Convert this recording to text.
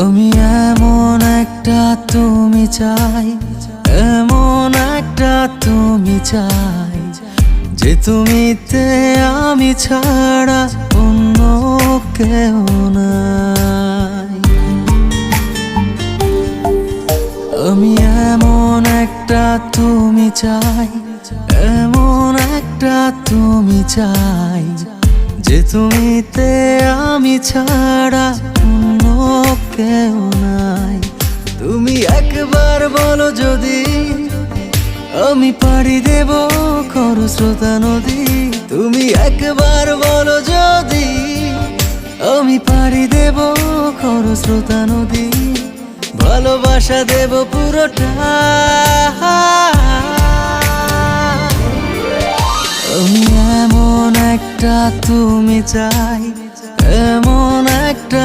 আমি এমন একটা তুমি চাই, এমন একটা তুমি চাই, যে তুমিতে আমি ছাড়া অন্য কেউ নাই। আমি এমন একটা তুমি চাই, এমন একটা তুমি চাই, যে তুমিতে আমি ছাড়া অন্য কেউ নাই। তুমি একবার বলো যদি আমি পাড়ি দেব খরস্রোতা নদী। তুমি একবার বলো যদি আমি পাড়ি দেব খরস্রোতা নদী। ভালোবাসা দেব পুরোটা। আমি এমন একটা তুমি চাই, এমন একটা